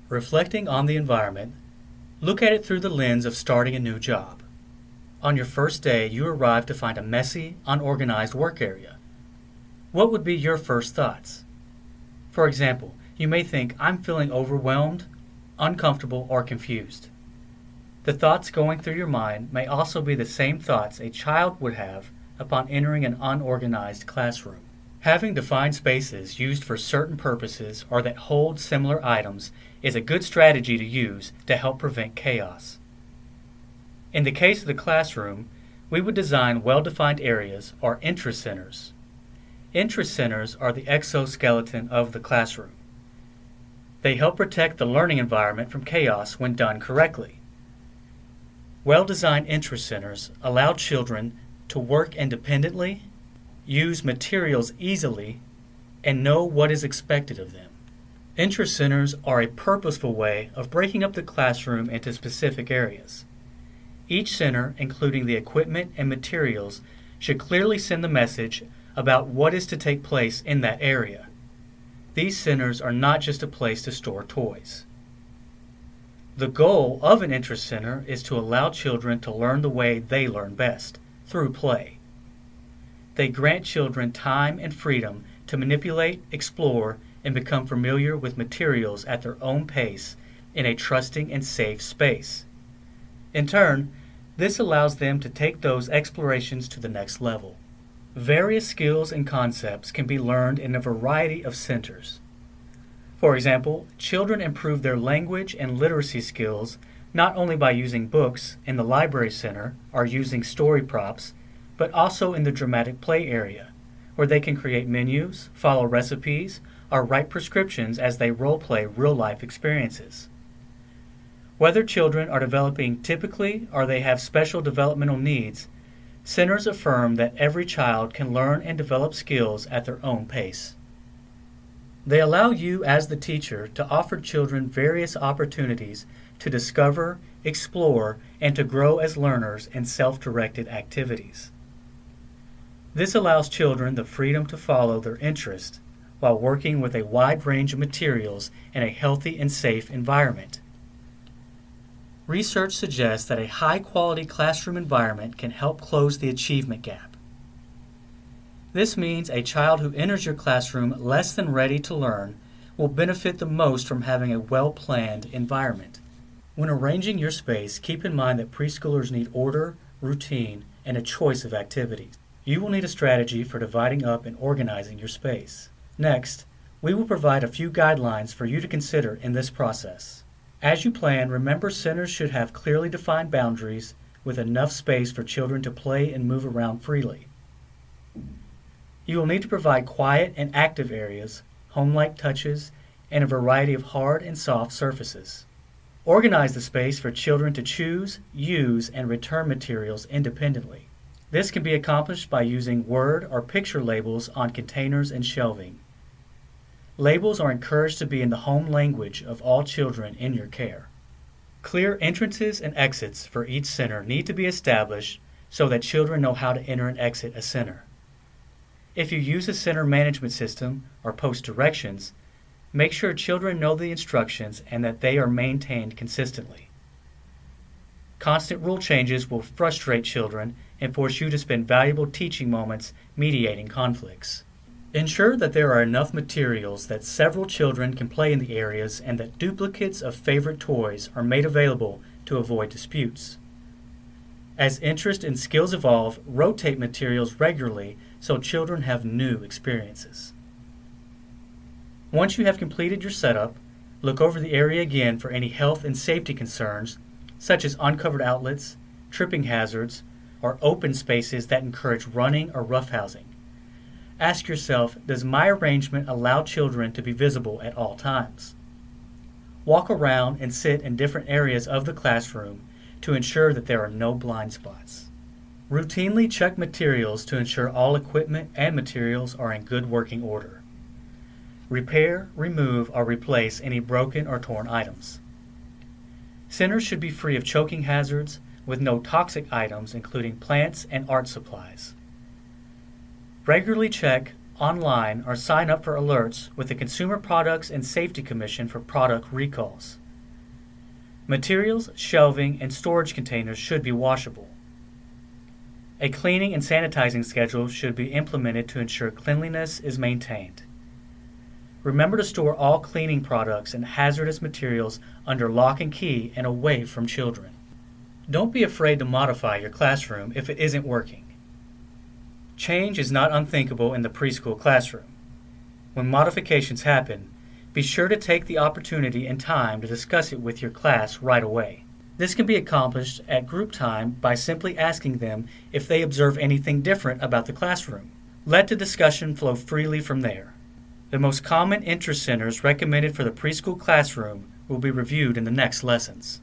Reflecting on the environment, look at it through the lens of starting a new job. On your first day, you arrive to find a messy, unorganized work area. What would be your first thoughts? For example, you may think, I'm feeling overwhelmed, uncomfortable, or confused. The thoughts going through your mind may also be the same thoughts a child would have upon entering an unorganized classroom. Having defined spaces used for certain purposes or that hold similar items is a good strategy to use to help prevent chaos. In the case of the classroom, we would design well-defined areas or interest centers. Interest centers are the exoskeleton of the classroom. They help protect the learning environment from chaos when done correctly. Well-designed interest centers allow children to work independently, use materials easily, and know what is expected of them. Interest centers are a purposeful way of breaking up the classroom into specific areas. Each center, including the equipment and materials, should clearly send the message about what is to take place in that area. These centers are not just a place to store toys. The goal of an interest center is to allow children to learn the way they learn best, through play. They grant children time and freedom to manipulate, explore, and become familiar with materials at their own pace in a trusting and safe space. In turn, this allows them to take those explorations to the next level. Various skills and concepts can be learned in a variety of centers. For example, children improve their language and literacy skills not only by using books in the library center or using story props, but also in the dramatic play area, where they can create menus, follow recipes, or write prescriptions as they role-play real-life experiences. Whether children are developing typically or they have special developmental needs, centers affirm that every child can learn and develop skills at their own pace. They allow you as the teacher to offer children various opportunities to discover, explore, and to grow as learners in self-directed activities. This allows children the freedom to follow their interests while working with a wide range of materials in a healthy and safe environment. Research suggests that a high-quality classroom environment can help close the achievement gap. This means a child who enters your classroom less than ready to learn will benefit the most from having a well-planned environment. When arranging your space, keep in mind that preschoolers need order, routine, and a choice of activities. You will need a strategy for dividing up and organizing your space. Next, we will provide a few guidelines for you to consider in this process. As you plan, remember centers should have clearly defined boundaries with enough space for children to play and move around freely. You will need to provide quiet and active areas, home-like touches, and a variety of hard and soft surfaces. Organize the space for children to choose, use, and return materials independently. This can be accomplished by using word or picture labels on containers and shelving. Labels are encouraged to be in the home language of all children in your care. Clear entrances and exits for each center need to be established so that children know how to enter and exit a center. If you use a center management system or post directions, make sure children know the instructions and that they are maintained consistently. Constant rule changes will frustrate children and force you to spend valuable teaching moments mediating conflicts. Ensure that there are enough materials that several children can play in the areas and that duplicates of favorite toys are made available to avoid disputes. As interest and skills evolve, rotate materials regularly so children have new experiences. Once you have completed your setup, look over the area again for any health and safety concerns, such as uncovered outlets, tripping hazards, or open spaces that encourage running or roughhousing. Ask yourself, does my arrangement allow children to be visible at all times? Walk around and sit in different areas of the classroom to ensure that there are no blind spots. Routinely check materials to ensure all equipment and materials are in good working order. Repair, remove, or replace any broken or torn items. Centers should be free of choking hazards with no toxic items including plants and art supplies. Regularly check online or sign up for alerts with the Consumer Products and Safety Commission for product recalls. Materials, shelving, and storage containers should be washable. A cleaning and sanitizing schedule should be implemented to ensure cleanliness is maintained. Remember to store all cleaning products and hazardous materials under lock and key and away from children. Don't be afraid to modify your classroom if it isn't working. Change is not unthinkable in the preschool classroom. When modifications happen, be sure to take the opportunity and time to discuss it with your class right away. This can be accomplished at group time by simply asking them if they observe anything different about the classroom. Let the discussion flow freely from there. The most common interest centers recommended for the preschool classroom will be reviewed in the next lessons.